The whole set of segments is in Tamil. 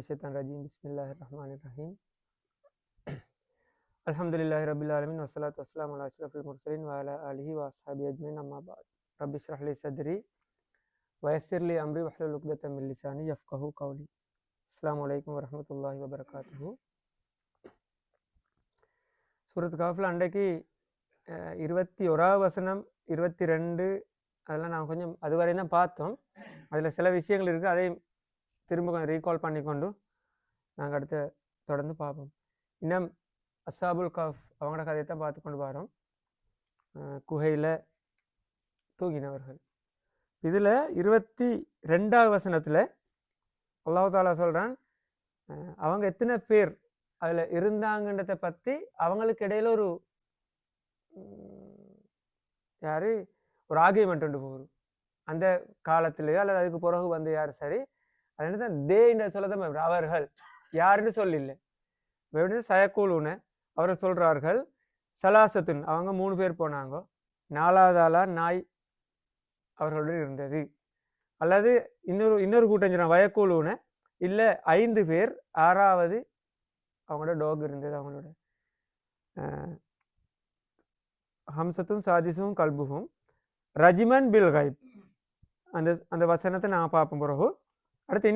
الشيطان الرجيم بسم الله الرحمن الرحيم الحمد لله رب العالمين والصلاة والسلام على أشرف المرسلين وعلى آله وأصحابه أجمعين أما بعد رب اشرح لي صدري ويسر لي أمري واحلل عقدة من لساني يفقهوا قولي السلام عليكم ورحمة الله وبركاته சூரத் காஃபில் அன்றைக்கு 21 வசனம் 22 அதெல்லாம் நான் கொஞ்சம் அதுவரை தான் பார்த்தோம். அதில் சில விஷயங்கள் இருக்குது, அதை திரும்ப கொஞ்சம் ரீகால் பண்ணிக்கொண்டு நாங்கள் அடுத்து தொடர்ந்து பார்ப்போம். இன்னும் அஸ்ஸாபுல் காஃப் அவங்களோட கதையை தான் பார்த்து கொண்டு வரோம். குகையில் தூங்கினவர்கள். இதில் 22வது வசனத்தில் அல்லாஹ் தாலா சொல்கிறான், அவங்க எத்தனை பேர் அதில் இருந்தாங்கன்றதை பற்றி அவங்களுக்கு இடையில ஒரு ஒரு ஆர்கியூமெண்ட் உண்டு போகுது. அந்த காலத்திலேயோ அல்லது அதுக்கு பிறகு வந்து யார் சரி, அது என்ன தான் தே என்ற சொல்லதான் அவர்கள் யாருன்னு சொல்லில்லை. எப்படி சயக்கூலுன்னு அவரை சொல்கிறார்கள். சலாசத்துன் அவங்க 3 பேர் போனாங்க, 4வது ஆளா நாய் அவர்களுடன் இருந்தது. அல்லது இன்னொரு கூட்டம் சொன்னாங்க வயக்கூலுன்னு, இல்லை 5 பேர், 6வது அவங்களோட டாக் இருந்தது. அவங்களோட ஹம்சத்தும் சாதிசும் கல்புகும் ரஜிமன் பில் கைப் அந்த வசனத்தை நான் பார்ப்போம். பிறகு அடுத்து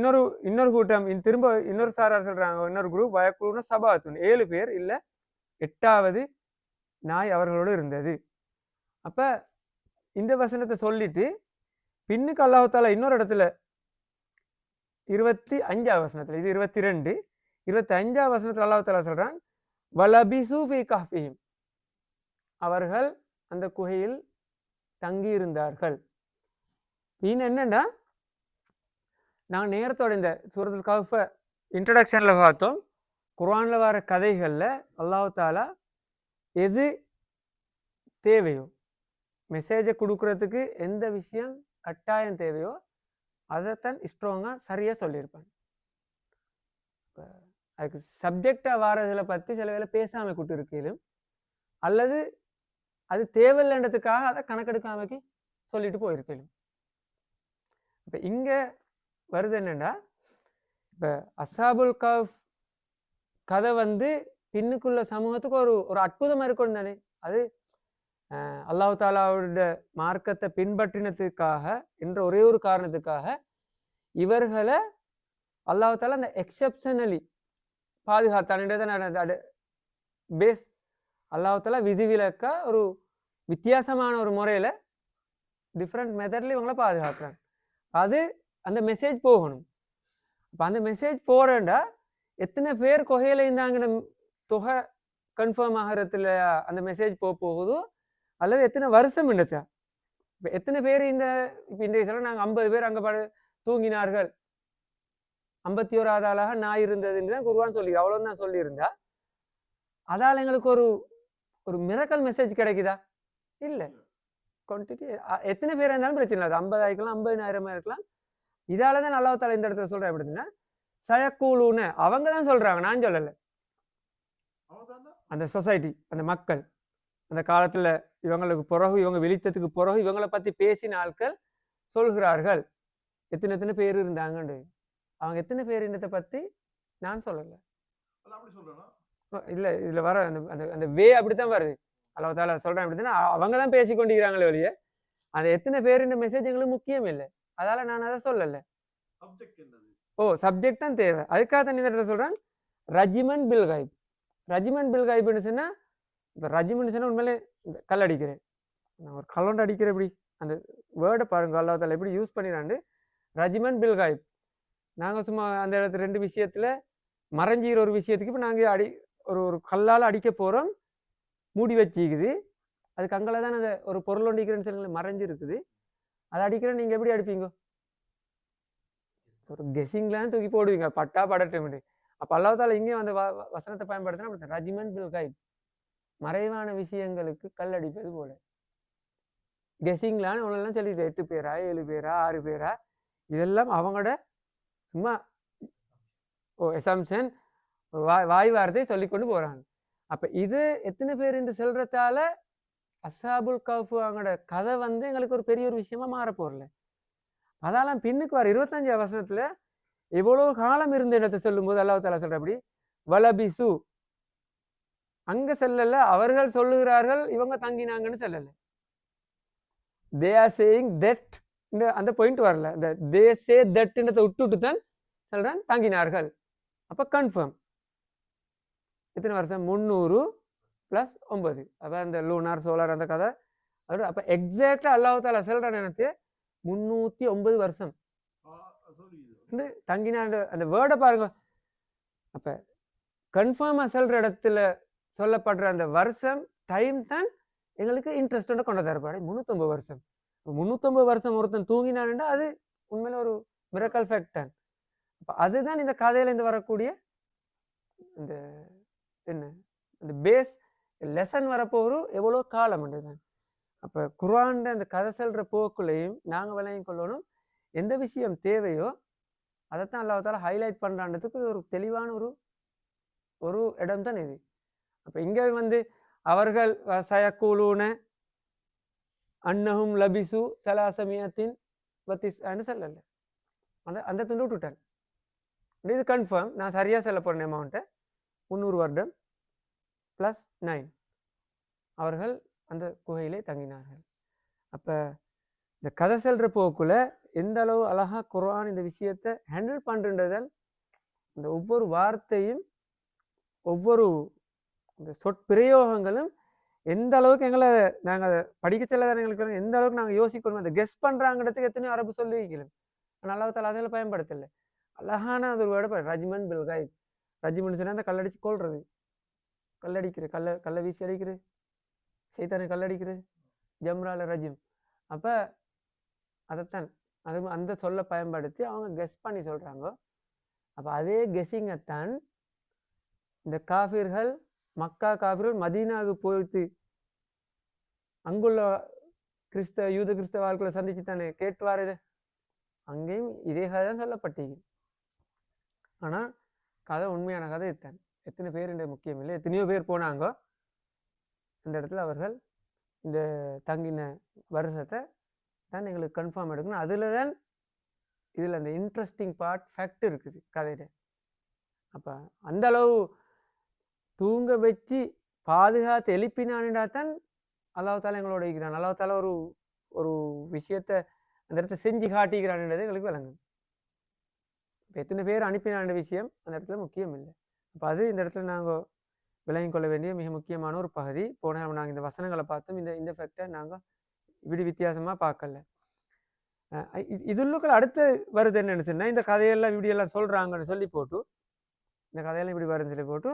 இன்னொரு கூட்டம் திரும்ப இன்னொரு சாரார் சொல்றாங்க, இன்னொரு குரூப் வயக்குழுன்னு சபாத்துன் 7 பேர், இல்லை 8வது நாய் அவர்களோடு இருந்தது. அப்ப இந்த வசனத்தை சொல்லிட்டு பின்னுக்கு அல்லாஹ் தாலா இன்னொரு இடத்துல 25வது வசனத்துல, இது 22 25வது வசனத்துல அல்லாஹ் தாலா சொல்றான், வலபிசு ஃபீ கஹ்ஃபிஹிம் அவர்கள் அந்த குகையில் தங்கி இருந்தார்கள். இன்னும் என்னன்னா, நாங்கள் நேரத்தோட இந்த சூரத்துல் கஹ்ஃப இன்ட்ரடக்ஷன்ல பார்த்தோம். குர்ஆன்ல வர கதைகள்ல அல்லாஹ் தாலா எது தேவையோ, மெசேஜை கொடுக்கறதுக்கு எந்த விஷயம் கட்டாயம் தேவையோ அதைத்தான் ஸ்ட்ராங்கா சரியா சொல்லியிருப்பாங்க. அதுக்கு சப்ஜெக்டா வாரதுல பத்தி சில வேளை பேசாம கூட்டு இருக்கலும், அல்லது அது தேவையில்லைன்றதுக்காக அதை கணக்கெடுக்காமக்கு சொல்லிட்டு போயிருக்கலும். இப்ப இங்க வருது என்னன்னா, இப்ப அஸ்ஸாபுல் கஹ்ஃப் கதை வந்து பின்னுக்குள்ள சமூகத்துக்கு ஒரு அற்புதமா இருக்கும் தானே. அது அல்லாஹ் தாலாவோட மார்க்கத்தை பின்பற்றினதுக்காக என்ற ஒரே ஒரு காரணத்துக்காக இவர்களை அல்லாஹ் தாலா அந்த எக்ஸெப்ஷனலி பாதுகாத்தான பேஸ் அல்லாஹ் தாலா விதிவிலக்கா ஒரு வித்தியாசமான ஒரு முறையில டிஃப்ரெண்ட் மெத்தட்ல இவங்களை பாதுகாக்கிறாங்க. அது அந்த மெசேஜ் போகணும். அப்ப அந்த மெசேஜ் போறேன்டா எத்தனை பேர் குகையில இருந்தாங்கன்னு தொகை கன்ஃபார்ம் ஆகிறதுல அந்த மெசேஜ் போகுதோ, அல்லது எத்தனை வருஷம் என்னச்சா, இப்போ எத்தனை பேர் இந்த சொல்ல நாங்கள் 50 பேர் அங்கே தூங்கினார்கள், 51வது ஆளாக நாய் இருந்ததுன்னு தான் குர்ஆன் சொல்லி அவ்வளோதான் சொல்லியிருந்தா, அதால் எங்களுக்கு ஒரு மிரக்கல் மெசேஜ் கிடைக்குதா? இல்லை. குவான்டிட்டி எத்தனை பேர் இருந்தாலும் பிரச்சனை இல்லை, அது 50 ஆயிருக்கலாம், 50,000 இருக்கலாம். இதால தான் அல்லாஹ் தாலா இந்த இடத்துல சொல்றேன் எப்படின்னா, சயக்கூலுன்னு அவங்க தான் சொல்றாங்க, நான் சொல்லலை. அந்த சொசைட்டி, அந்த மக்கள் அந்த காலத்துல இவங்களுக்கு பிறகு, இவங்க விழித்ததுக்கு பிறகு இவங்களை பத்தி பேசின ஆட்கள் சொல்கிறார்கள் எத்தனை பேர் இருந்தாங்கன்னு. அவங்க எத்தனை பேருன்றதை பத்தி நான் சொல்லலை. இல்ல இதுல வர அந்த வே அப்படித்தான் வருது. அல்லாஹ் தாலா சொல்றேன் அப்படின்னா அவங்க தான் பேசி கொண்டிருக்கிறாங்களே ஒழிய அந்த எத்தனை பேருன்ற மெசேஜ் எங்களுக்கு முக்கியம் இல்லை. அதால நான் அதை சொல்லலை. சப்ஜெக்ட் தான் தேவை. அதுக்காக தான் இந்த இடத்துல சொல்றேன் ரஜிமன் பில் கைப். ரஜிமன் பில் கைப்னு சொன்னா, இப்போ ரஜிமன் சொன்னா உண்மையிலே இந்த கல் அடிக்கிறேன், நான் ஒரு கல்லொண்டு அடிக்கிறேன், இப்படி அந்த வேர்டை பாருங்க அல்லாஹ் தாலா எப்படி யூஸ் பண்ணிடாண்டு. ரஜிமன் பில் கைப், நாங்கள் சும்மா அந்த இடத்துல 2 விஷயத்துல மறைஞ்சிக்கிற ஒரு விஷயத்துக்கு இப்போ நாங்கள் ஒரு கல்லால் அடிக்க போகிறோம், மூடி வச்சிக்குது, அதுக்கு அங்கே தான் அந்த ஒரு பொருள் அடிக்கிறேன்னு சொல்லி மறைஞ்சு இருக்குது, அதை அடிக்கிறேன். நீங்கள் எப்படி அடிப்பீங்க? ஒரு கெஸிங்லாம் தூக்கி போடுவீங்க, பட்டா படட்டும். அப்போ அல்லாஹ் தாலா இங்கே அந்த வசனத்தை பயன்படுத்தினா ரஜிமன் பில் கைப், மறைவான விஷயங்களுக்கு கல் அடிப்பது போல. கெஸிங்லான்னு ஒன்னெல்லாம் சொல்லிட்டு 8 பேரா 7 பேரா 6 பேரா இதெல்லாம் அவங்களோட சும்மா எசம்ஷன், வாய் வார்த்தையை சொல்லி கொண்டு போறாங்க. அப்ப இது எத்தனை பேர் என்று சொல்றதால அஸ்ஸாபுல் கஹ்ஃப் அவங்களோட கதை வந்து எங்களுக்கு ஒரு பெரிய ஒரு விஷயமா மாற போறல. அதெல்லாம் பின்னுக்கு வர 25வது வசனத்துல எவ்வளவு காலம் இருந்த இடத்தை சொல்லும் போது அல்லாஹ் தாலா சொல்ற அப்படி வலபிசு அங்க செல்லல, அவர்கள் சொல்லுகிறார்கள் இவங்க தங்கினாங்கன்னு சொல்லல. தே ஆர் சேயிங் தட், அந்த பாயிண்ட் வரல. இந்த தே சே தட்ன்றதை விட்டுட்டு தான் சொல்றேன் தங்கினார்கள். அப்ப கன்ஃபார்ம் எத்தனை வருஷம்? 300 + 9. அப்ப அந்த லூனார் சோலார் அந்த கதை அது. அப்ப எக்ஸாக்டா அல்லாஹ் தாலா சொல்றான் எனக்கு 309 வருஷம் தங்கினார். அந்த வேர்டை பாருங்க. அப்ப கன்ஃபார்மா சொல்ற இடத்துல சொல்லப்படுற அந்த வருஷம் டைம் தான் எங்களுக்கு இன்ட்ரெஸ்டோட கொண்டு தரப்பாடு. 309 வருஷம். 309 வருஷம் ஒருத்தன் தூங்கினான்டா அது உண்மையில ஒரு மிரக்கல் ஃபேக்ட் தான். அப்ப அதுதான் இந்த கதையில இருந்து வரக்கூடிய இந்த என்ன இந்த பேஸ் லெசன் வரப்போரு எவ்வளோ காலம் தான். அப்ப குர்ஆன் அந்த கதை சொல்ற போக்குலையும் நாங்க விளங்கிக் கொள்ளணும். எந்த விஷயம் தேவையோ அதைத்தான் அல்லாஹ் தாலா ஹைலைட் பண்றான்றதுக்கு ஒரு தெளிவான ஒரு இடம் தான் இது. அப்ப இங்க வந்து அவர்கள் சயக்கூலூன அன்னஹும் லபிசு சலாசமியத்தின் சொல்லல. அந்த துண்டு விட்டுட்டேன். இது கன்ஃபார்ம். நான் சரியா சொல்ல போறேன் அமௌண்ட்டை. 300 வருடம் +9 அவர்கள் அந்த குகையிலே தங்கினார்கள். அப்ப இந்த கதை சொல்ற போக்குல எந்த அளவு அழகா குர்ஆன் இந்த விஷயத்தை ஹேண்டில் பண்றதுதான். இந்த ஒவ்வொரு வார்த்தையும் ஒவ்வொரு இந்த சொற்பிரயோகங்களும் எந்த அளவுக்கு எங்களை நாங்கள் படிக்க செல்லதான் எங்களுக்கு எந்த அளவுக்கு நாங்கள் யோசிக்கணும். அந்த கெஸ் பண்றாங்கிறதுக்கு எத்தனையோ அரபு சொல்லி வைக்கணும். ஆனால் அல்லாஹ் தாலா அதில் பயன்படுத்தலை. அழகான அது ஒரு வேர்டு ரஜிமன் பில் கைப். ரஜிமன் சொன்னா அந்த கல்லடிச்சு கொள்றது, கல்லடிக்கிறது, கல்லை வீசி அடிக்கிறது, சைத்தானை கல்லடிக்கிறது, ஜம்ரால ரஜிம். அப்ப அதைத்தான் அது அந்த சொல்ல பயன்படுத்தி அவங்க கெஸ் பண்ணி சொல்றாங்க. அப்ப அதே கெஸ்ஸிங்கத்தான் இந்த காஃபிர்கள், மக்கா காஃபிர்கள் மதீனாவுக்கு போயிட்டு அங்குள்ள யூத கிறிஸ்தவ வாழ்க்கையில சந்திச்சு தானே கேட்டுவாரு. அங்கேயும் இதே கதை தான் சொல்லப்பட்டீங்க. ஆனா கதை உண்மையான கதை இதுதான். எத்தனை பேர் முக்கியம் இல்லை, எத்தனையோ பேர் போனாங்க அந்த இடத்துல. அவர்கள் இந்த தங்கின வருஷத்தை தான் எங்களுக்கு கன்ஃபார்ம் எடுக்கணும். அதுல தான் இதுல அந்த இன்ட்ரெஸ்டிங் பார்ட் ஃபேக்ட் இருக்குது கதையில. அப்ப அந்த அளவு தூங்க வச்சு பாதுகாத்து எழுப்பினான்டா தான் அல்லாஹ் தாலா எங்களோட இருக்கிறான். அல்லாஹ் தாலா ஒரு விஷயத்த அந்த இடத்துல செஞ்சு காட்டிக்கிறான்ன்றது எங்களுக்கு விளங்கும். எத்தனை பேர் அனுப்பினான்ற விஷயம் அந்த இடத்துல முக்கியம் இல்லை. அப்போ அது இந்த இடத்துல நாங்கள் விளங்கிக் கொள்ள வேண்டிய மிக முக்கியமான ஒரு பகுதி. போன நாங்கள் இந்த வசனங்களை பார்த்தோம். இந்த ஃபேக்டை நாங்கள் இப்படி வித்தியாசமாக பார்க்கல. இதுக்குள்ள அடுத்து வருது என்னன்னு சொன்னா, இந்த கதையெல்லாம் இப்படியெல்லாம் சொல்றாங்கன்னு சொல்லி போட்டு, இந்த கதையெல்லாம் இப்படி வருதுன்னு சொல்லி போட்டு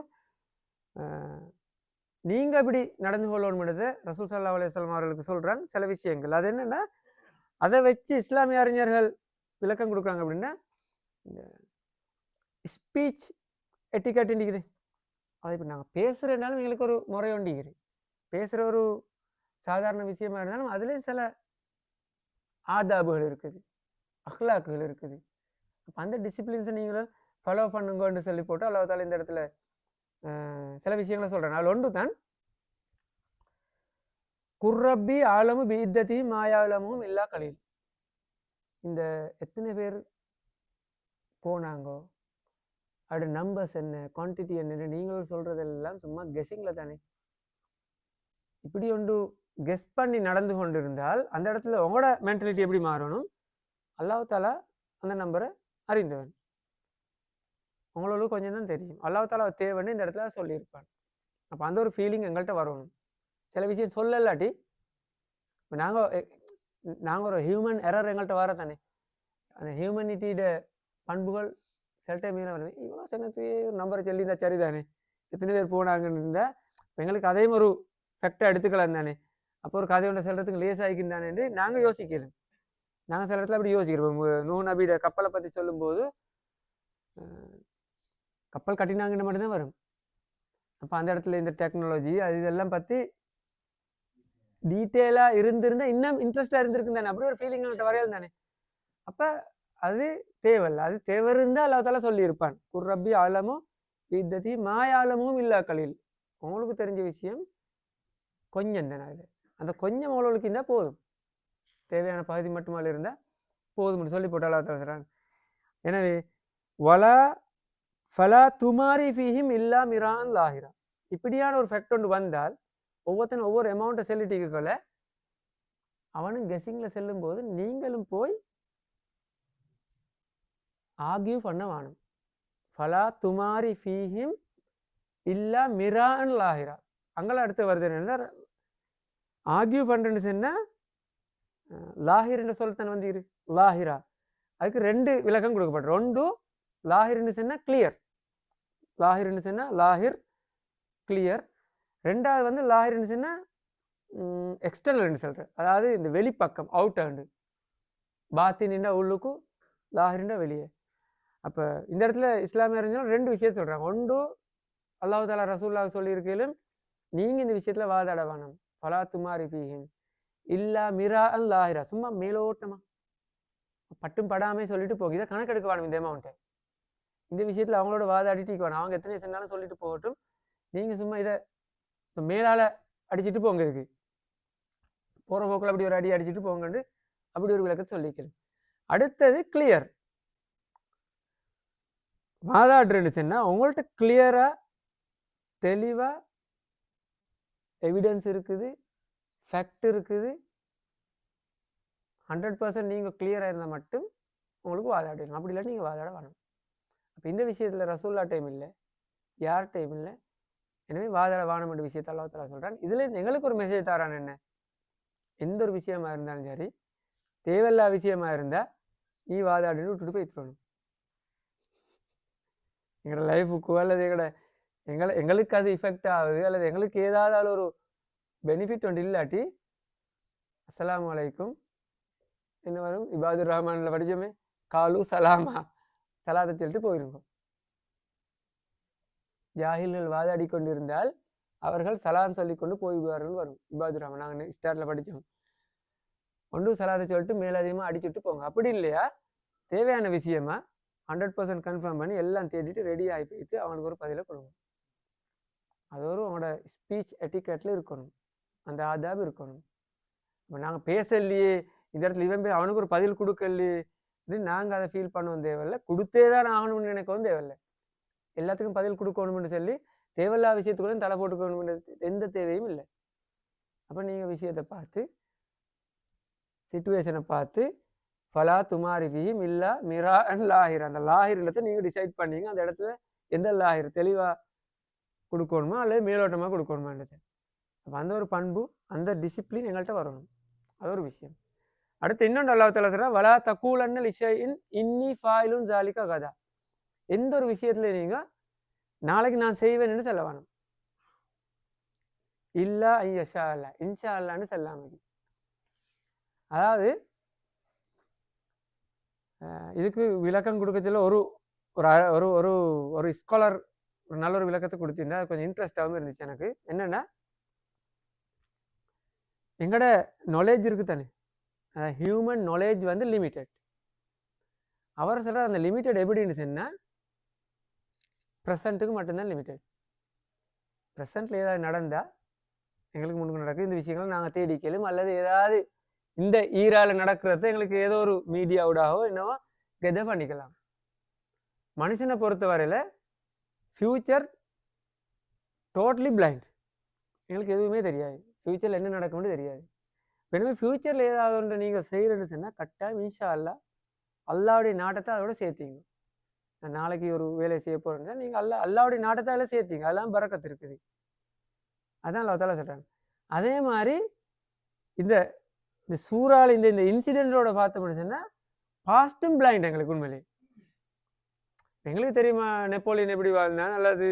நீங்க இப்படி நடந்து கொள்ளணும்ன்றதை ரசூல் ஸல்லல்லாஹு அலைஹி வஸல்லம் அவர்களுக்கு சொல்றாங்க சில விஷயங்கள். அது என்னன்னா, அதை வச்சு இஸ்லாமிய அறிஞர்கள் விளக்கம் கொடுக்குறாங்க. அப்படின்னா இந்த ஸ்பீச் எட்டிக்கெட் இருக்குது. அது இப்போ நாங்கள் பேசுகிறனாலும் எங்களுக்கு ஒரு முறை ஒண்டிக்குது. பேசுகிற ஒரு சாதாரண விஷயமா இருந்தாலும் அதுலேயும் சில ஆதாபுகள் இருக்குது, அஹ்லாக்குகள் இருக்குது. அப்போ அந்த டிசிப்ளின்ஸை நீங்களும் ஃபாலோ பண்ணுங்கன்னு சொல்லி போட்டு அல்லாஹ் தாலா இந்த இடத்துல சில விஷயங்களை சொல்கிறேன். அதில் ஒன்று தான் குர்ரப்பி ஆலமு பீத்ததி மாயாலமும் இல்லா கலீல். இந்த எத்தனை பேர் போனாங்கோ, அதோட நம்பர்ஸ் என்ன, குவான்டிட்டி என்னன்னு நீங்களும் சொல்றதெல்லாம் சும்மா கெஸ்ஸிங்ல தானே. இப்படி ஒன்று கெஸ் பண்ணி நடந்து கொண்டிருந்தால் அந்த இடத்துல உங்களோட மென்டாலிட்டி எப்படி மாறணும்? அல்லாஹ் தாலா அந்த நம்பரை அறிந்தவன், உங்களுக்கு கொஞ்சம் தான் தெரியும். அல்லாஹ் தாலா தேவைன்னு இந்த இடத்துல சொல்லியிருப்பான். அப்போ அந்த ஒரு ஃபீலிங் எங்கள்கிட்ட வரணும். சில விஷயம் சொல்லலாட்டி நாங்கள் ஒரு ஹியூமன் எரர் எங்கள்கிட்ட வர தானே. அந்த ஹியூமனிட்டியோட பண்புகள் சில டைம் வருது. இவ்வளோ சின்னத்தையே ஒரு நம்பரை சொல்லியிருந்தா சரிதானே, எத்தனை பேர் போனாங்கன்னு இருந்தால் எங்களுக்கு அதையும் ஒரு ஃபேக்டாக எடுத்துக்கலாம் தானே. அப்போ ஒரு கதை ஒன்று சொல்கிறதுக்கு லேஸ் ஆகிக்கும் தானே நாங்கள் யோசிக்கிறோம். நாங்கள் சில இடத்துல அப்படி யோசிக்கிறோம். நூஹ் நபியோட கப்பலை பற்றி சொல்லும்போது கப்பல் கட்டினாங்கன்னு மட்டும்தான் வரும். அப்போ அந்த இடத்துல இந்த டெக்னாலஜி அது இதெல்லாம் பற்றி டீட்டெயிலாக இருந்திருந்தா இன்னும் இன்ட்ரெஸ்டாக இருந்திருக்கு தானே. அப்படி ஒரு ஃபீலிங் வரையாது தானே. அப்போ அது தேவையில்லை. அது தேவை இருந்தால் அல்லாஹ் தாலா சொல்லியிருப்பான், குர்ரப்பி ஆலமும் பீத்ததி மாயாலமும் இல்லா கலீல். உங்களுக்கு தெரிஞ்ச விஷயம் கொஞ்சம் தானே. அது அந்த கொஞ்சம் உங்களுக்கு இருந்தால் போதும், தேவையான பகுதி மட்டுமால இருந்தால் போதும்னு சொல்லி போட்டு அல்லாஹ் தாலா சொல்றான். எனவே வலா ஃபலா துமாரி ஃபீஹிம் இல்லா மிரான் லாஹிரா. இப்படியான ஒரு ஃபேக்ட் ஒன்று வந்தால் ஒவ்வொருத்தனும் ஒவ்வொரு அமௌண்ட்டை சொல்லிட்டீங்கக்குள்ள அவனும் கெஸ்ஸிங்கில் செல்லும் போது நீங்களும் போய் ஆர்கியூ பண்ண வேணும். ஃபலா துமாரி ஃபீஹிம் இல்லா மிரான் லாஹிரா. அங்கெல்லாம் அடுத்து வருது என்ன ஆர்கியூ பண்ணுறேன்னு சொன்னால் லாஹிர்னு சொல்லித்தான் வந்து இரு லாஹிரா. அதுக்கு ரெண்டு விளக்கம் கொடுக்கப்படும். ஒன்று லாஹிர்னு சொன்னால் கிளியர், லாஹிர்னு சொன்னால் லாஹிர் கிளியர். ரெண்டாவது வந்து லாஹிர்னு சொன்னால் எக்ஸ்டர்னல்னு சொல்கிறேன், அதாவது இந்த வெளிப்பக்கம் அவுட் ஹேண்டு. பாத்தினா உள்ளுக்கும், லாஹிர்னா வெளியே. அப்போ இந்த இடத்துல இஸ்லாமிய அறிஞர்கள் ரெண்டு விஷயத்தை சொல்கிறாங்க. ஒன்று அல்லாஹ் தாலா ரசூலுல்லாஹ் சொல்லியிருக்கையிலும் நீங்கள் இந்த விஷயத்தில் வாதாட வேணும். ஃபலா துமாரி ஃபீஹிம் இல்லா மிரா அன் லாஹிரா. சும்மா மேலோட்டமா பட்டும் படாமே சொல்லிட்டு போக இதை கணக்கெடுக்க வேணும். இந்த அமௌண்ட்டை இந்த விஷயத்தில் அவங்களோட வாதாடிட்டு வேணும். அவங்க எத்தனை சொன்னாலும் சொல்லிட்டு போகட்டும், நீங்கள் சும்மா இதை மேலால் அடிச்சுட்டு போங்க. இருக்கு போகிற போக்கில் அப்படி ஒரு அடி அடிச்சுட்டு போங்கன்னு அப்படி ஒரு விளக்கத்தை சொல்லிக்கிறேன். அடுத்தது கிளியர். வாதாடுறேன்னு சொன்னால் உங்கள்கிட்ட கிளியராக தெளிவாக எவிடன்ஸ் இருக்குது, ஃபேக்ட் இருக்குது, 100% நீங்கள் கிளியராக இருந்தால் மட்டும் உங்களுக்கு வாதாடணும். அப்படி இல்லை நீங்கள் வாதாட வேணும். அப்போ இந்த விஷயத்தில் ரசூல்லா டைம் இல்லை, யார் டைம் இல்லை. எனவே வாதாட வானம் என்ற விஷயத்தை அல்லாஹ் தஆலா சொல்கிறான். இதில் எங்களுக்கு ஒரு மெசேஜ் தரான். என்ன, எந்த ஒரு விஷயமா இருந்தாலும் சரி, தேவையில்லா விஷயமா இருந்தால் நீ வாதாடின்னு விட்டுட்டு போய் தரணும். எங்களோட லைஃபுக்கோ அல்லது எங்களுக்கு அது இஃபெக்ட் ஆகுது அல்லது எங்களுக்கு ஏதாவது ஒரு பெனிஃபிட் ஒன்று இல்லாட்டி அஸ்ஸலாமு அலைக்கும் என்ன வரும், இபாதுர் ரஹ்மான்ல படிச்சோமே, காலு சலாமா, சலாத்தை சொல்லிட்டு போயிருக்கோம். ஜாஹில்கள் வாதாடி கொண்டிருந்தால் அவர்கள் சலாம் சொல்லிக்கொண்டு போய்விடுவார்கள் வரும். இபாதுர் ரஹ்மான் நாங்கள் ஸ்டார்ட்ல படித்தோம். ஒன்று சலாத்தை சொல்லிட்டு மேலதிகமாக அடிச்சுட்டு போங்க. அப்படி இல்லையா, தேவையான விஷயமா 100% கன்ஃபார்ம் பண்ணி எல்லாம் தேடிட்டு ரெடி ஆகி போயிட்டு அவனுக்கு ஒரு பதிலை கொடுங்க. அது ஒரு உங்களோட ஸ்பீச் எட்டிகேட்டில் இருக்கணும், அந்த ஆதாப் இருக்கணும். இப்போ நாங்கள் பேசலையே இந்த இடத்துல இவன் அவனுக்கு ஒரு பதில் கொடுக்கலையே அப்படின்னு நாங்கள் அதை ஃபீல் பண்ணவும் தேவையில்லை, கொடுத்தே தான் ஆகணும்னு நினைக்கவும் தேவையில்லை. எல்லாத்துக்கும் பதில் கொடுக்கணும்னு சொல்லி தேவையில்லா விஷயத்துக்குள்ள தலை போட்டுக்கணும்னு எந்த தேவையும் இல்லை. அப்போ நீங்கள் விஷயத்தை பார்த்து சிச்சுவேஷனை பார்த்து ஃபலா துமாரி ஃபீஹிம் இல்லா மிரா அன் லாஹிர், அந்த லாஹிர்லத்தை நீங்கள் டிசைட் பண்ணீங்க. அந்த இடத்துல எந்த லாஹிர் தெளிவாக கொடுக்கணுமா அல்லது மேலோட்டமாக கொடுக்கணுமான்றது. அப்போ அந்த ஒரு பண்பு, அந்த டிசிப்ளின் எங்கள்கிட்ட வரணும். அது ஒரு விஷயம். அடுத்து இன்னொன்று அல்லாஹ் தஆலா சொல்றார், வலா தகூலன்ன லிஷைஇன் இன்னி ஃபாயிலுன் ஸாலிக கதா. எந்த ஒரு விஷயத்துல நீங்கள் நாளைக்கு நான் செய்வேன்னு சொல்ல வேணும். இல்லா ஐயஷா அல்லா, இன்ஷா அல்லான்னு சொல்லாமல். அதாவது இதுக்கு விளக்கம் கொடுக்கறதுல ஒரு ஒரு ஒரு ஒரு ஸ்காலர் ஒரு நல்ல ஒரு விளக்கத்தை கொடுத்திருந்தா கொஞ்சம் இன்ட்ரெஸ்டாகவும் இருந்துச்சு எனக்கு. என்னென்னா, எங்களோட நாலேஜ் இருக்குது தானே, ஹியூமன் நாலேஜ் வந்து லிமிட்டட். அவர் சொல்கிற அந்த லிமிட்டட் எப்படின்னு சொன்னால் ப்ரெசண்ட்டுக்கு மட்டும்தான் லிமிட்டட். ப்ரெசண்ட்டில் ஏதாவது நடந்தால் எங்களுக்கு முன்னுக்கு நடக்குது இந்த விஷயங்கள் நாங்கள் தேடிக்கலும், அல்லது ஏதாவது இந்த ஈரால நடக்கிறத எங்களுக்கு ஏதோ ஒரு மீடியாவோடாவோ என்னவோ கெதை பண்ணிக்கலாம். மனுஷனை பொறுத்த வரையில் ஃப்யூச்சர் டோட்டலி பிளைண்ட். எங்களுக்கு எதுவுமே தெரியாது, ஃப்யூச்சரில் என்ன நடக்கும்னு தெரியாது. எனவே ஃப்யூச்சரில் ஏதாவது ஒன்று நீங்கள் செய்கிறேன்னு சொன்னால் கட்டாயம் இன்ஷா அல்லா அல்லாவுடைய நாட்டத்தை அதோட சேர்த்திங்க. நாளைக்கு ஒரு வேலையை செய்ய போகிறேன்னா நீங்கள் அல்லாவுடைய நாட்டத்தை அதில் சேர்த்திங்க, அதெல்லாம் பரக்கத்து இருக்குது. அதான் அல்லாஹ் தஆலா சொல்கிறாங்க. அதே மாதிரி இந்த சூறால் இந்த இன்சிடென்ட்டோட பார்த்தோம்னு சொன்னால் பாஸ்ட்டும் பிளைண்ட் எங்களுக்கு. உண்மையிலே எங்களுக்கு தெரியுமா நெப்போலியன் எப்படி வாழ்ந்தான் அல்லது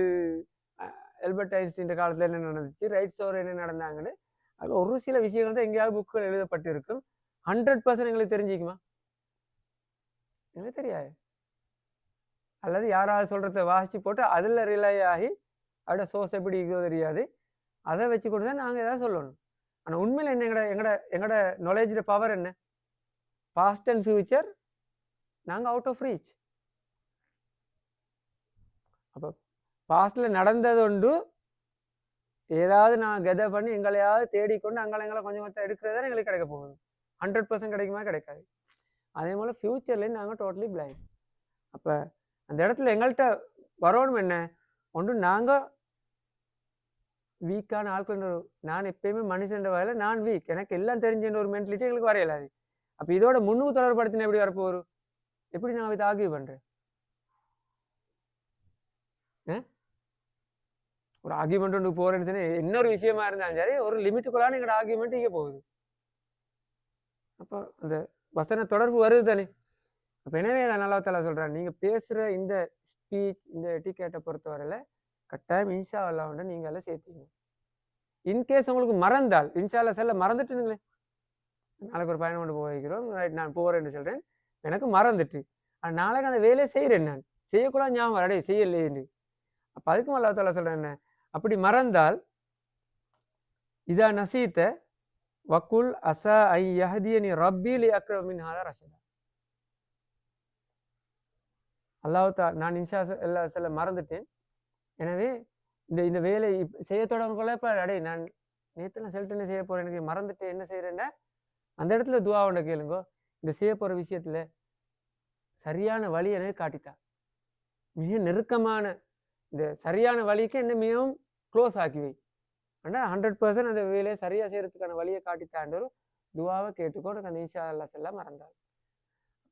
ஆல்பர்ட் ஐன்ஸ்டீன் காலத்தில் என்ன நடந்துச்சு, ரைட் சோர் என்ன நடந்தாங்கன்னு அது ஒரு சில விஷயங்கள் தான் எங்கேயாவது புக்குகள் எழுதப்பட்டிருக்கும். 100% எங்களுக்கு தெரிஞ்சிக்குமா? எங்களுக்கு தெரியாது. அல்லது யாராவது சொல்கிறத வாசித்து போட்டு அதில் ரிலை ஆகி அதோட சோர்ஸ் எப்படி இருக்கோ தெரியாது, அதை வச்சு கொண்டு தான் நாங்கள் எதாவது சொல்லணும். ஆனால் உண்மையில் என்ன, எங்களோட நாலேஜோட பவர் என்ன, பாஸ்ட் அண்ட் ஃபியூச்சர் நாங்கள் அவுட் ஆஃப் ரீச். அப்போ பாஸ்டில் நடந்தது உண்டு, ஏதாவது நான் கெதை பண்ணி எங்களையாவது தேடிக்கொண்டு எங்களை கொஞ்சம் கொஞ்சம் எடுக்கிறதா எங்களுக்கு கிடைக்க போகுது. 100% கிடைக்குமா? கிடைக்காது. அதே போல் ஃப்யூச்சர்லேயும் நாங்கள் டோட்டலி பிளைண்ட். அப்போ அந்த இடத்துல எங்கள்கிட்ட வரணும் என்ன ஒன்று நாங்கள் வீக்கான ஆட்கள். நான் எப்பயுமே மனுஷன் வகையில நான் வீக், எனக்கு எல்லாம் தெரிஞ்சுன்ற ஒரு மென்டாலிட்டி எங்களுக்கு வரையலாது. அப்ப இதோட முன்னுக்கு தொடர்படுத்தின எப்படி வரப்போரு, எப்படி நான் இதை ஆர்கியூ பண்றேன்? ஒரு ஆர்கியூமெண்ட் ஒன்று போறேன்னு இன்னொரு விஷயமா இருந்தாலும் சரி ஒரு லிமிட்டுக்குள்ளான எங்களோட ஆர்கியூமெண்ட் இங்கே போகுது. அப்போ அந்த வசன தொடர்பு வருது தானே. அப்ப எனவே நான் நல்லா தலா சொல்றேன், நீங்க பேசுற இந்த ஸ்பீச் இந்த எட்டிகேட்டை பொறுத்தவரையில கட்டாயம் இன்ஷா அல்லாஹ் வந்து நீங்க எல்லாம் சேர்த்தீங்க. இன்கேஸ் உங்களுக்கு மறந்தால் இன்ஷா அல்லாஹ் செல்ல மறந்துட்டுங்களே, நாளைக்கு ஒரு பயணம் கொண்டு போய் வைக்கிறோம், ரைட் நான் போறேன்னு சொல்றேன், எனக்கு மறந்துட்டு நாளைக்கு அந்த வேலையை செய்யறேன், நான் செய்யக்கூடாது ஞாபகம் அடே செய்யலேன்னு. அப்ப அதுக்கும் அல்லா தாலா சொல்றேன் என்ன, அப்படி மறந்தால் இதா நசீத்த வக்குல் அசா ஐ யஹ்தியனி ரப்பி லிஅக்ரம மின் ஹாதா ரஷதா. அல்லாஹ் நான் இன்ஷா அல்லாஹ் சொல்ல மறந்துட்டேன், எனவே இந்த வேலை செய்ய தொடங்கக்குள்ள இப்ப அடே நான் நேற்று நான் செல்ட்டு என்ன செய்ய போறேன், எனக்கு மறந்துட்டு என்ன செய்யறேன்னா அந்த இடத்துல துவா ஒன்று கேளுங்கோ, இந்த செய்ய போற விஷயத்துல சரியான வழி எனக்கு காட்டித்தா, மிக நெருக்கமான இந்த சரியான வழிக்கு என்ன மிகவும் க்ளோஸ் ஆக்கிவை, ஆனால் 100% அந்த வேலையை சரியா செய்யறதுக்கான வழியை காட்டித்தாண்டு துவாவை கேட்டுக்கோ, எனக்கு அந்த இன்ஷா அல்லாஹ் செல்ல மறந்தாள்.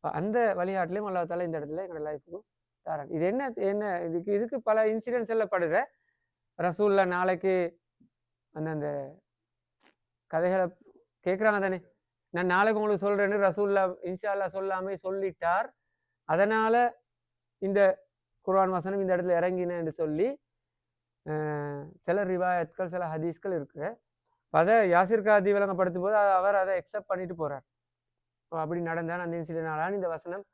அந்த வழிகாட்டிலையும் அல்லா தாலா இந்த இடத்துல எங்களோட லைஃபுக்கு தரான். இது என்ன என்ன இதுக்கு பல இன்சிடென்ட்ஸ் எல்லாம் படுற ரசூல்லா நாளைக்கு அந்த கதைகளை கேட்குறாங்க தானே, நான் நாளைக்கு உங்களுக்கு சொல்றேன்னு ரசூல்லா இன்ஷா அல்லாஹ் சொல்லாமே சொல்லிட்டார், அதனால இந்த குர்ஆன் வசனம் இந்த இடத்துல இறங்கினேன்னு சொல்லி சில ரிவாயத்கள் சில ஹதீஸ்கள் இருக்கு. அதை யாசிர் காதி விளங்கப்படுத்தும் போது அவர் அதை அக்செப்ட் பண்ணிட்டு போறார். அப்படி நடந்தான் அந்த இன்சிடென்ட் இந்த வசனம்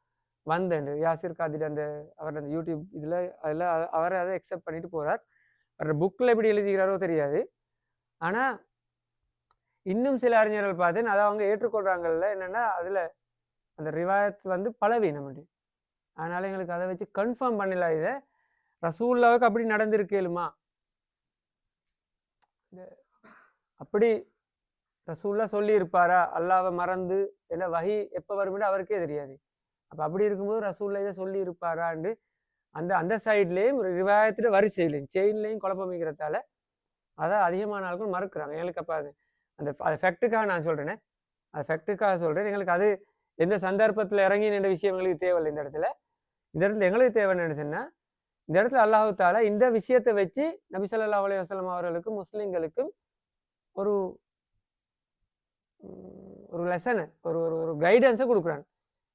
வந்தேன் யாசிர் காதிட அந்த அவர் அந்த யூடியூப் இதுல அதில் அவர் அதை அக்செப்ட் பண்ணிட்டு போறார். அவர் புக்கில் எப்படி எழுதிக்கிறாரோ தெரியாது, ஆனா இன்னும் சில அறிஞர்கள் பார்த்தேன் அதை அவங்க ஏற்றுக்கொள்றாங்கல்ல, என்னன்னா அதுல அந்த ரிவாயத் வந்து பலவீனம், அதனால எங்களுக்கு அதை வச்சு கன்ஃபார்ம் பண்ணல இதை ரசூல்லாவுக்கு அப்படி நடந்திருக்கேலுமா, அப்படி ரசூல்லா சொல்லி இருப்பாரா, அல்லாவை மறந்து என்ன வஹி எப்போ வரும்னு அவருக்கே தெரியாது. அப்ப அப்படி இருக்கும்போது ரசூல்லா இதை சொல்லி இருப்பாரான்னு அந்த அந்த சைட்லேயும் ரிவாயத்துல வரிசையிலையும் செயின்லையும் குழப்பமிக்கிறதால அதை அதிகமான ஆளுக்கும் மறுக்கிறாங்க. எங்களுக்கு அப்போ அது அந்த ஃபேக்டுக்காக நான் சொல்றேனே, அது ஃபேக்டுக்காக சொல்றேன். எங்களுக்கு அது எந்த சந்தர்ப்பத்தில் இறங்கி நின்ற விஷயம் எங்களுக்கு தேவையில்லை. இந்த இடத்துல எங்களுக்கு தேவை நினைச்சுன்னா, இந்த இடத்துல அல்லாஹு தாலா இந்த விஷயத்தை வச்சு நபி ஸல்லல்லாஹு அலைஹி வஸல்லம் அவர்களுக்கும் முஸ்லிம்களுக்கும் ஒரு ஒரு லெசனை ஒரு ஒரு கைடன்ஸை கொடுக்குறாங்க.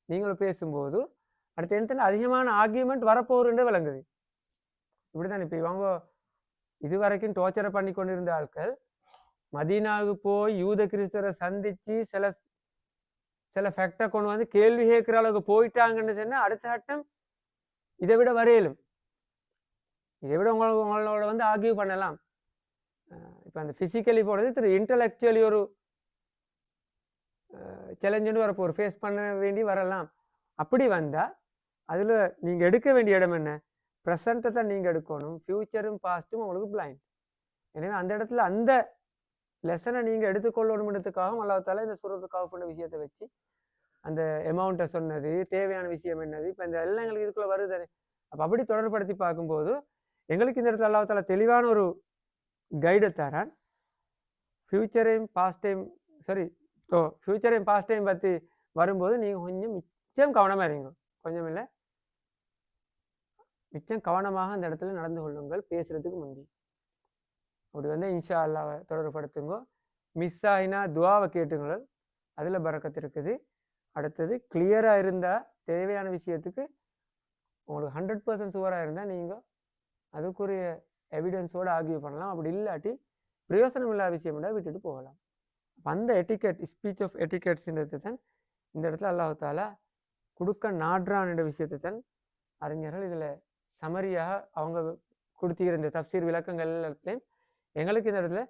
நீங்களும் பேசும்போது அடுத்த என்ன அதிகமான ஆர்கியூமெண்ட் வரப்போகுதுன்றே விளங்குது. இப்படிதான் இப்போ இவங்க இதுவரைக்கும் டோர்ச்சரை பண்ணி கொண்டிருந்த ஆட்கள் மதீனாவுக்கு போய் யூத கிறிஸ்தவரை சந்திச்சு சில ஃபேக்டை கொண்டு வந்து கேள்வி கேட்கிற அளவுக்கு போயிட்டாங்கன்னு சொன்னா அடுத்த கட்டம் இதை விட வரையலும், இதை விட உங்களோட வந்து ஆர்கியூ பண்ணலாம். இப்போ அந்த பிசிக்கலி போனது திரு இன்டலெக்சுவலி ஒரு சேலஞ்சுன்னு வரப்போ ஒரு ஃபேஸ் பண்ண வேண்டி வரலாம். அப்படி வந்தா அதுல நீங்க எடுக்க வேண்டிய இடம் என்ன, ப்ரெசண்ட்டை தான் நீங்க எடுக்கணும், ஃபியூச்சரும் பாஸ்ட்டும் உங்களுக்கு பிளைண்ட். எனவே அந்த இடத்துல அந்த லெசனை நீங்க எடுத்துக்கொள்ளணும்ன்றதுக்காகவும் அல்லாஹ் தாலா இந்த சூரத்து கஹஃப் பண்ண விஷயத்தை வச்சு அந்த அமௌண்ட்டை சொன்னது, தேவையான விஷயம் என்னது, இப்போ இந்த எல்லாம் எங்களுக்கு இதுக்குள்ள வருது. அப்போ அப்படி தொடர்படுத்தி பார்க்கும்போது எங்களுக்கு இந்த இடத்துல அல்லாஹ் தாலா தெளிவான ஒரு கைடை தரான். ஃபியூச்சரையும் பாஸ்ட் டைம் ஃபியூச்சரையும் பாஸ்ட் டைம் பற்றி வரும்போது நீங்கள் கொஞ்சம் மிச்சம் கவனமாக இருங்க, கொஞ்சம் இல்லை மிச்சம் கவனமாக அந்த இடத்துல நடந்து கொள்ளுங்கள் பேசுறதுக்கு முந்தி. அப்படி வந்து இன்ஷா அல்லாவை தொடர்புபடுத்துங்க. மிஸ் ஆகினா துவாவை கேட்டுங்கள், அதில் பரக்கத்து இருக்குது. அடுத்தது கிளியராக இருந்தால் தேவையான விஷயத்துக்கு உங்களுக்கு 100% சுவராக இருந்தால் நீங்கள் அதுக்குரிய எவிடன்ஸோடு ஆர்கியூ பண்ணலாம். அப்படி இல்லாட்டி பிரயோசனம் இல்லாத விஷயம் விட்டுட்டு போகலாம். அந்த எட்டிகெட் ஸ்பீச் ஆஃப் எட்டிகெட்ஸ்ன்றது தான் இந்த இடத்துல அல்லாஹ் தாலா கொடுக்க நாடுறான் என்ற விஷயத்தை தான் அறிஞர்கள் இதில் சமரியாக அவங்க கொடுத்திருந்த இந்த தப்சீர் விளக்கங்கள் எல்லாத்தையும் எங்களுக்கு இந்த இடத்துல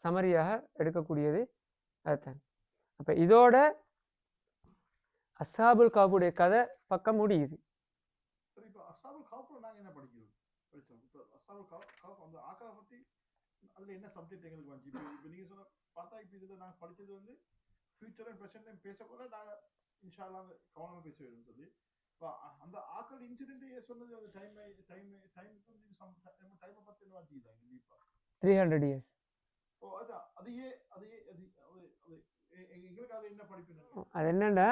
சமரியாக எடுக்கக்கூடியது அதுதான். அப்போ இதோட அஸ்ஹாபுல் கஹ்ஃபுடைய கதை பக்கம் முடியுது. சரி, இப்போ அஸ்ஹாபுல் கஹ்ஃப்ல நாங்க என்ன படிச்சோம்? இப்போ அஸ்ஹாபுல் கஹ்ஃப் அந்த ஆக்களை பத்தி அதுல என்ன சப்ஜெக்ட் எங்களுக்கு வந்து இப்போ நீங்க சொன்ன பார்த்தா இப்போ இதுல நாங்க படிச்சது வந்து ஃபியூச்சர் அண்ட் ப்ரெசென்ட் டைம் பேச போல நாங்க இன்ஷா அல்லாஹ் கவனமா பேச வேண்டும் சொல்லி அந்த ஆக்கள் இன்சிடென்ட் சொன்னது அந்த டைம் டைமை பத்தி என்ன வாங்கிட்டாங்க கண்டிப்பா 300 years. ஓ அதான் அது எங்களுக்கு அது என்ன படிப்பு அது என்னன்னா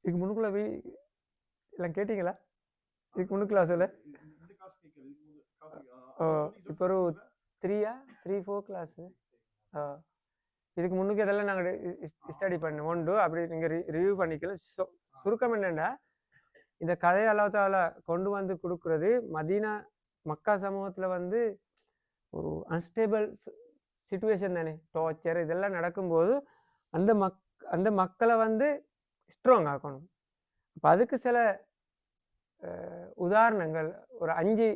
இதுக்கு முன்னுக்குள்ள எல்லாம் கேட்டீங்களா இதுக்கு முன்னுக்குள்ள சொல்ல இந்த கிளாஸ் கேட்கறது இப்போ ஒரு 3-4 கிளாஸ் இதுக்கு முன்னுக்கு இதெல்லாம் நாங்கள் ஸ்டடி பண்ணோம் ஒன்று அப்படி நீங்கள் ரிவ்யூ பண்ணிக்கல. சுருக்கம் என்னென்னா இந்த கதையை அல்லாஹ் கொண்டு வந்து கொடுக்குறது மதீனா மக்கா சமூகத்தில் வந்து ஒரு அன்ஸ்டேபிள் சிச்சுவேஷன் தானே, டார்ச்சர் இதெல்லாம் நடக்கும்போது அந்த மக்களை வந்து ஸ்ட்ராங் ஆக்கணும். அப்போ அதுக்கு சில உதாரணங்கள் ஒரு 5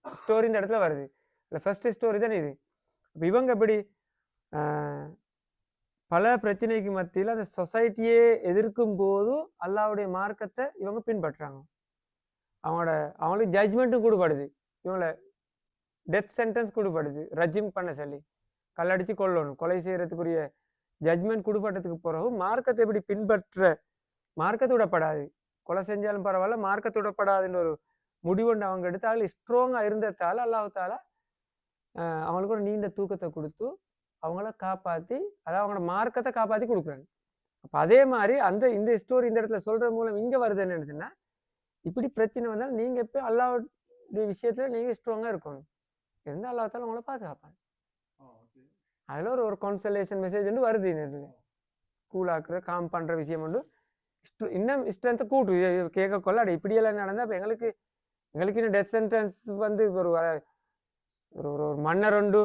ஸ்டோரி இந்த இடத்துல வருது. இல்லை ஃபர்ஸ்ட் ஸ்டோரி தானே இது. இப்போ இவங்க எப்படி பல பிரச்சனைக்கு மத்தியில் அந்த சொசைட்டியே எதிர்க்கும் போது அல்லாஹ்வுடைய மார்க்கத்தை இவங்க பின்பற்றுறாங்க. அவங்களுக்கு ஜட்ஜ்மெண்ட்டும் கொடுப்படுது, இவங்களை டெத் சென்டென்ஸ் கொடுப்படுது, ரஜிம் பண்ண சொல்லி கல்லடிச்சு கொள்ளணும், கொலை செய்யறதுக்குரிய ஜட்ஜ்மெண்ட் கொடுப்பட்டதுக்கு பிறகு மார்க்கத்தை எப்படி பின்பற்ற, மார்க்கத்தை விடப்படாது, கொலை செஞ்சாலும் பரவாயில்ல மார்க்கத்தை விடப்படாதுன்னு ஒரு முடிவுண்டு அவங்க எடுத்தால் ஸ்ட்ராங்காக இருந்ததால் அல்லாஹ் அவங்களுக்கு ஒரு நீண்ட தூக்கத்தை கொடுத்து அவங்கள காப்பாற்றி, அதாவது அவங்களோட மார்க்கத்தை காப்பாற்றி கொடுக்குறாங்க. அப்போ அதே மாதிரி இந்த ஸ்டோரி இந்த இடத்துல சொல்கிற மூலம் இங்கே வருது என்னச்சுன்னா, இப்படி பிரச்சனை வந்தால் நீங்கள் எப்போ அல்லாஹ்வுடைய விஷயத்தில் நீங்கள் ஸ்ட்ராங்காக இருக்கணும், இருந்தால் அல்லாஹ் உங்களை பாதுகாப்பாங்க. அதில் ஒரு கான்சலேஷன் மெசேஜ் வந்து வருது. இதில் கூலாக்குற காம் பண்ணுற விஷயம் வந்து இன்னும் ஸ்ட்ரென்த்தை கூட்டு கேட்கக்கொள்ள அட இப்படியெல்லாம் நடந்தால் இப்போ எங்களுக்கு இன்னும் டெத் சென்டென்ஸ் வந்து ஒரு ஒரு மன்னர் உண்டு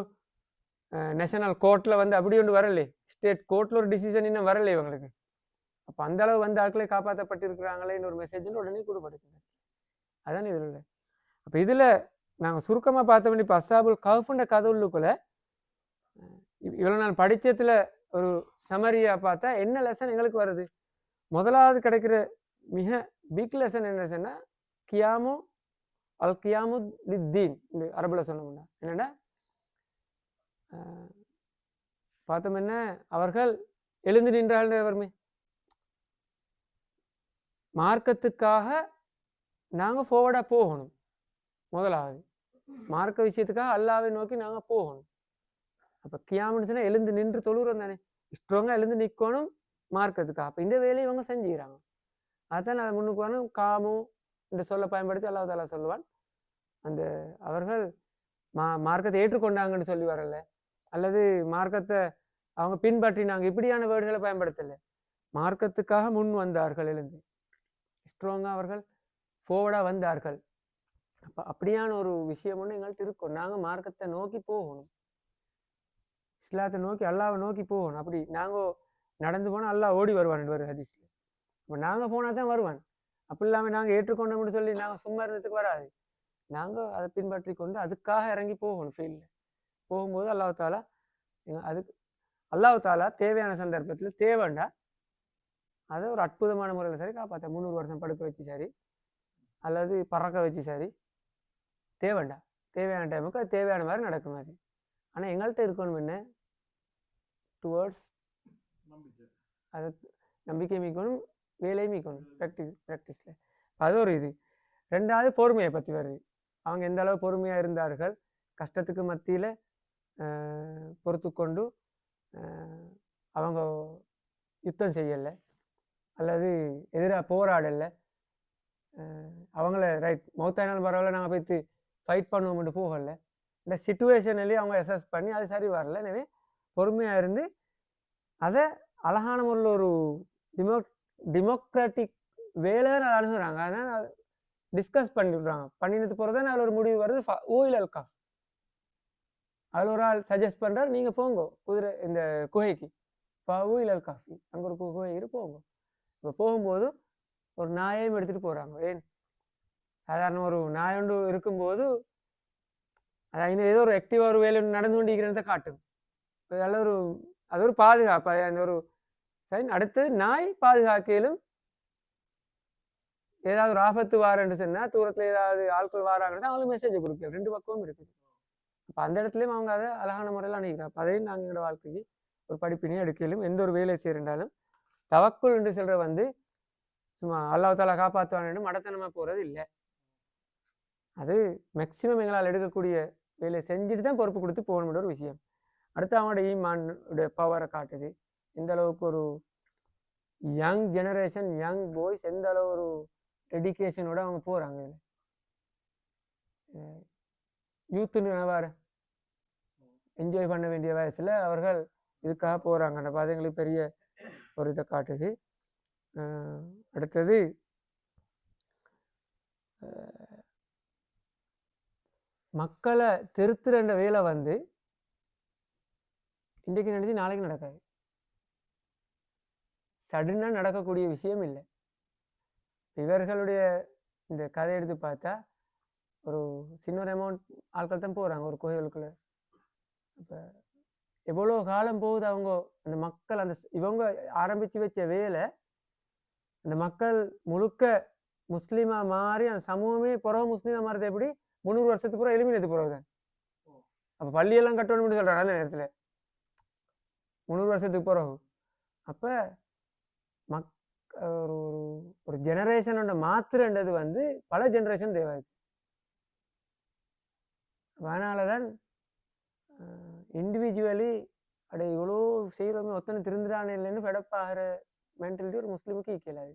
நேஷனல் கோர்ட்டில் வந்து அப்படி ஒன்று வரலை, ஸ்டேட் கோர்ட்டில் ஒரு டிசிஷன் இன்னும் வரலை இவங்களுக்கு. அப்போ அந்த அளவு வந்து ஆட்களை காப்பாற்றப்பட்டிருக்கிறாங்களேன்னு ஒரு மெசேஜ்னு உடனே கொடுப்படுச்சுங்க. அதான் இதில் இல்லை. அப்போ இதில் நாங்கள் சுருக்கமாக பார்த்த வேண்டிய இப்போ அஸ்ஸாபுல் கஹ்ஃப்ன்ற கதைக்குள்ள இவ்வளோ நாள் படித்ததில் ஒரு சமரியாக பார்த்தா என்ன லெசன் எங்களுக்கு வருது. முதலாவது கிடைக்கிற மிக பிக் லெசன் என்ன சொன்னால் கியாமு அல் கியாமு லித்தீன், இந்த அரபுல சொன்னோம்னா என்னென்னா பார்த்தோம் என்ன, அவர்கள் எழுந்து நின்றார்கள். மார்க்கத்துக்காக நாங்கள் ஃபார்வர்டாக போகணும். முதலாவது மார்க்க விஷயத்துக்காக அல்லாஹ்வை நோக்கி நாங்கள் போகணும். அப்போ கியாமுன்னு சொன்னால் எழுந்து நின்று தொழுகிறோம் தானே, ஸ்ட்ராங்காக எழுந்து நிற்கணும் மார்க்கத்துக்காக. அப்போ இந்த வேலையை இவங்க செஞ்சுக்கிறாங்க. அதுதான் நான் முன்னுக்கு வரணும். காமு என்று சொல்ல பயன்படுத்தி அல்லாஹ் தாலா சொல்லுவான், அந்த அவர்கள் மார்க்கத்தை ஏற்றுக்கொண்டாங்கன்னு சொல்லி வரல, அல்லது மார்க்கத்தை அவங்க பின்பற்றினாங்க, இப்படியான வேர்டுகளை பயன்படுத்தலை. மார்க்கத்துக்காக முன் வந்தார்கள், எழுந்து ஸ்ட்ராங்காக அவர்கள் ஃபோர்வர்டாக வந்தார்கள். அப்போ அப்படியான ஒரு விஷயம் ஒன்று எங்கள்கிட்ட இருக்கும். நாங்கள் மார்க்கத்தை நோக்கி போகணும், இஸ்லாத்தை நோக்கி அல்லாவை நோக்கி போகணும். அப்படி நாங்கள் நடந்து போனால் அல்லாஹ் ஓடி வருவான் வரும் ஹதீஸ்ல. இப்போ நாங்கள் போனால் தான் வருவான். அப்படி இல்லாமல் நாங்கள் ஏற்றுக்கொண்டோம்னு சொல்லி நாங்கள் சும்மா இருந்ததுக்கு வராது. நாங்கள் அதை பின்பற்றி கொண்டு அதுக்காக இறங்கி போகணும். ஃபீல்டில் போகும்போது அல்லாஹ் தாலா அதுக்கு தேவையான சந்தர்ப்பத்தில் தேவைண்டா அதை ஒரு அற்புதமான முறையில் சரி காப்பாற்ற 300 வருஷம் படுக்க வச்சு சரி, அல்லது பறக்க வச்சு சரி, தேவைண்டா தேவையான டைமுக்கு அது தேவையான மாதிரி நடக்கும். அது ஆனால் எங்கள்கிட்ட இருக்கணும் என்ன, டுவர்ட்ஸ் அது நம்பிக்கை மீக்கணும், வேலையை மீக்கணும், ப்ராக்டிஸில். அது ஒரு இது. ரெண்டாவது பொறுமையை பற்றி வருது. அவங்க எந்த அளவு பொறுமையாக இருந்தார்கள், கஷ்டத்துக்கு மத்தியில் பொறுத்து கொண்டு அவங்க யுத்தம் செய்யலை, அல்லது எதிராக போராடலை. அவங்கள ரைட் மௌத்தானாலும் பரவாயில்ல நாங்கள் போய்த்து ஃபைட் பண்ணுவோம்னு போகலை. இந்த சிச்சுவேஷன்லேயே அவங்க அசஸ் பண்ணி அது சரி வரல. எனவே பொறுமையாக இருந்து அதை அழகான முறையில் ஒரு டெமோக்ராட்டிக் வேலை அணுகுறாங்க. அதனால் டிஸ்கஸ் பண்ணிவிடுறாங்க. பண்ணினது போகிறது தான் அதில் ஒரு முடிவு வருது. ஊயில் அல்கா அதில் ஒரு ஆள் சஜஸ்ட் பண்ணுறாரு, நீங்கள் போங்க குதிரை இந்த குகைக்கு, ஊயில் அல் காஃபி அங்கே ஒரு குகை போங்க. இப்போ போகும்போது ஒரு நாயையும் எடுத்துகிட்டு போகிறாங்க. ஏன் சாதாரண ஒரு நாய் ஒன்று இருக்கும்போது அது ஏதோ ஒரு ஆக்டிவாக ஒரு வேலை நடந்து கொண்டிருக்கிறத காட்டும். அது ஒரு பாதுகாப்பு, அந்த ஒரு சைன். அடுத்தது நாய் பாதுகாக்கையிலும் ஏதாவது ஒரு ஆபத்து வாரன்னு சொன்னால் தூரத்தில் ஏதாவது ஆட்கள் வாராங்கன்னு அவங்களுக்கு மெசேஜை கொடுக்கல. 2 பக்கமும் இருக்குது. அப்போ அந்த இடத்துலையும் அவங்க அதை அழகான முறையில் அணுகிறாங்க. அதையும் நாங்கள் எங்களோட வாழ்க்கைக்கு ஒரு படிப்பினையும் எடுக்கலும். எந்த ஒரு வேலை செய்யறாலும் தவக்குள் என்று சொல்ற வந்து சும்மா அல்லாஹ் தாலா காப்பாற்றுவான்னு மடத்தனமா போறது இல்லை. அது மேக்சிமம் எங்களால் எடுக்கக்கூடிய வேலையை செஞ்சுட்டு தான் பொறுப்பு கொடுத்து போகணும்ன்ற ஒரு விஷயம். அடுத்து அவனோட ஈமானுடைய பவரை காட்டுது. எந்த அளவுக்கு ஒரு யங் ஜெனரேஷன், யங் பாய்ஸ் எந்த அளவு ஒரு டெடிக்கேஷனோட அவங்க போறாங்க. யூத்துன்னு வேற என்ஜாய் பண்ண வேண்டிய வயசுல அவர்கள் இதுக்காக போறாங்க. அப்போ அது எங்களுக்கு பெரிய ஒரு இதை காட்டுது. அடுத்தது மக்களை திருத்துற வேலை வந்து இன்றைக்கு நினைச்சு நாளைக்கு நடக்காது. சடனா நடக்கக்கூடிய விஷயம் இல்லை. இவர்களுடைய இந்த கதை எடுத்து பார்த்தா ஒரு சின்ன ஒரு அமௌண்ட் ஆட்கள் தான் போறாங்க ஒரு கோயிலுக்குள்ள. அப்ப எவ்வளோ காலம் போகுது அவங்க அந்த மக்கள் அந்த இவங்க ஆரம்பிச்சு வச்ச வேலை அந்த மக்கள் முழுக்க முஸ்லீமா மாறி அந்த சமூகமே புறவு முஸ்லீமா மாறது எப்படி 300 வருஷத்துக்கு பிறகு எலிமினேட் போறதுதான். அப்ப பள்ளியெல்லாம் கட்டணும்னு சொல்றாங்க அந்த நேரத்துல 300 வருஷத்துக்கு பிறகு. அப்ப ஒரு ஒரு ஜெனரேஷனோட மாத்திரன்றது வந்து பல ஜெனரேஷன் தேவை. அதனாலதான் இண்டிவிஜுவலி அப்படி இவ்வளோ செய்கிறோமே ஒத்தனை திருந்துறானே இல்லைன்னு ஃபெடப்பாகிற மென்டாலிட்டி ஒரு முஸ்லீமுக்கு ஈக்கலாது.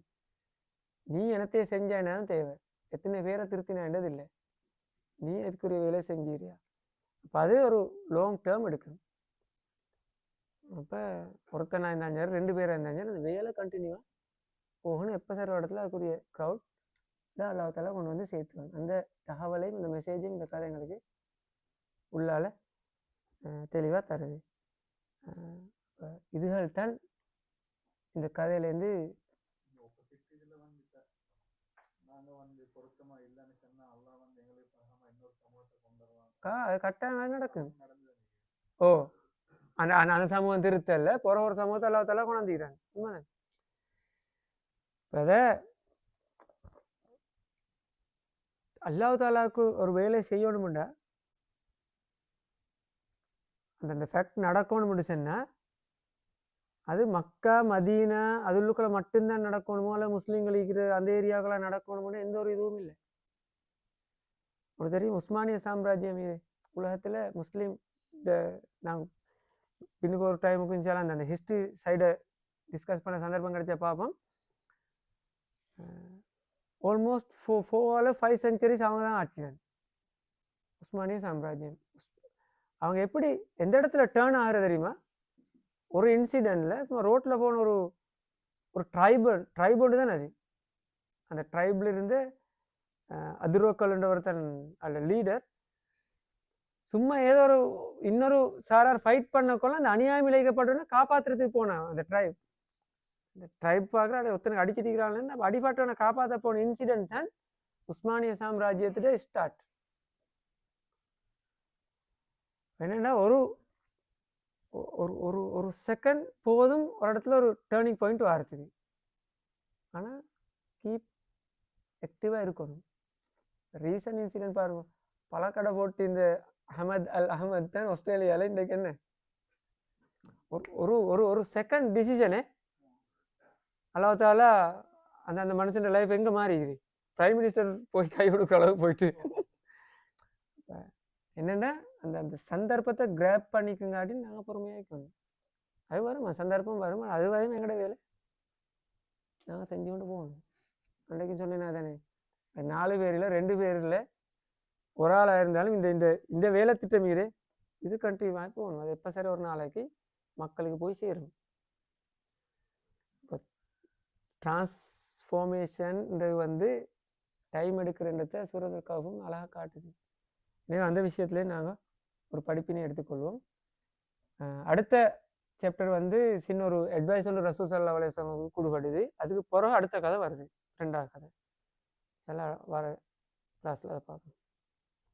நீ என்னத்தையே செஞ்சானாலும் தேவை, எத்தனை பேரை திருத்தினான்றது இல்லை, நீ எதுக்குரிய வேலை செஞ்சிரியா. அப்போ அது ஒரு லாங் டேர்ம் எடுக்கணும். அப்போ ஒருத்தனா இருந்தாலும் 2 பேராக இருந்தாலும் அந்த வேலை கண்டினியூவாக போகணும். எப்போ சார் இடத்துல அதுக்குரிய க்ரௌட் தான் அல்லாஹ் தஆலா கொண்டு வந்து சேர்த்துவாங்க. அந்த தகவலையும் இந்த மெசேஜையும் இந்த கதைங்களுக்கு உள்ளால தெளிவாக தருது. இதுகள் தான் இந்த கதையிலேருந்து கட்டாயம் நடக்கும். ஓ அந்த அந்த சமூகம் திருத்தல்ல போற ஒரு சமூகத்தை அல்லாஹ் தஆலா கொண்டாந்துக்கிறாங்க. உண்மைதான். அதை அல்லாஹ் தஆலாவுக்கு ஒரு வேலை செய்யணும்டா அந்த ஃபேக்ட் நடக்கணும்னு சொன்னால் அது மக்கா மதீனா அதுக்குள்ள மட்டும்தான் நடக்கணுமோ இல்லை முஸ்லீம்கள் இருக்கிற அந்த ஏரியாக்கெல்லாம் நடக்கணுமோன்னு எந்த ஒரு இதுவும் இல்லை. ஒரு தெரியும் உஸ்மானிய சாம்ராஜ்யம் இது உலகத்தில் முஸ்லீம் நாங்கள் இன்னுக்கு ஒரு டைமுக்கு இன்ஷால்லா அந்த ஹிஸ்ட்ரி சைடை டிஸ்கஸ் பண்ண சந்தர்ப்பம் கிடைச்ச பார்ப்போம். ஆல்மோஸ்ட் 4 சென்ச்சுரிஸ் அவங்க தான் ஆட்சி தான் உஸ்மானிய சாம்ராஜ்யம். அவங்க எப்படி எந்த இடத்துல டேர்ன் ஆகிற தெரியுமா? ஒரு இன்சிடென்ட்ல சும்மா ரோட்ல போன ஒரு ட்ரைபோடு தான் அது. அந்த ட்ரைப்ல இருந்து அதிரோக்கல் என்ற ஒருத்தன் அல்ல லீடர் சும்மா ஏதோ ஒரு இன்னொரு சாரார் ஃபைட் பண்ணக்குள்ள அந்த அநியாயம் இழைக்கப்பட்டோன்னு காப்பாற்றுறதுக்கு போனான். அந்த ட்ரைப் பார்க்குற அதை ஒருத்தனுக்கு அடிச்சிட்டிக்கிறாங்க. அப்போ அடிபட்டவனை காப்பாற்ற போன இன்சிடென்ட் தான் உஸ்மானிய சாம்ராஜ்யத்துல ஸ்டார்ட். என்னன்னா ஒரு ஒரு ஒரு செகண்ட் போதும் ஒரு இடத்துல ஒரு டேர்னிங் பாயிண்ட் வரத்துக்கு. ஆனால் கீப் ஆக்டிவாக இருக்கணும். ரீசன்ட் இன்சிடென்ட் பாருங்க, பழக்கடை போட்டு இந்த அஹமத் தான் ஆஸ்திரேலியாவில் இன்றைக்கு என்ன ஒரு ஒரு ஒரு செகண்ட் டிசிஷனு அல்லாஹ் தஆலா அந்த அந்த மனுஷன் லைஃப் எங்கே மாறிக்குது. பிரைம் மினிஸ்டர் போய் கை கொடுக்குற அளவுக்கு போயிட்டு என்னென்னா அந்த அந்த சந்தர்ப்பத்தை கிராப் பண்ணிக்கங்காட்டி நாங்கள் பொறுமையாக இருக்கணும். அது வருமா சந்தர்ப்பம் வருமா, அது வரையும் எங்களோட வேலை நாங்கள் செஞ்சு கொண்டு போகணும். அன்றைக்கு சொன்னேன்னா தானே 4 பேரில் 2 பேரில் ஒரு ஆளாக இருந்தாலும் இந்த இந்த இந்த வேலை திட்டம் இது கண்டினியூவாக போகணும். அது எப்போ சரி ஒரு நாளைக்கு மக்களுக்கு போய் சேரும். இப்போ டிரான்ஸ்ஃபார்மேஷன்ன்றது வந்து டைம் எடுக்கிறன்றத சூரத்துக்காகவும் அழகாக காட்டுது. எனவே அந்த விஷயத்துலேயே நாங்கள் ஒரு படிப்பினை எடுத்துக்கொள்வோம். அடுத்த சாப்டர் வந்து சின்ன ஒரு அட்வைஸ் ஒன்று ரசூல் ஸல்லல்லாஹு அலைஹி வஸல்லம் கொடுப்படுது. அதுக்கு பிறகு அடுத்த கதை வருது, 2வது கதை. சில வர கிளாஸில் அதை பார்ப்போம்.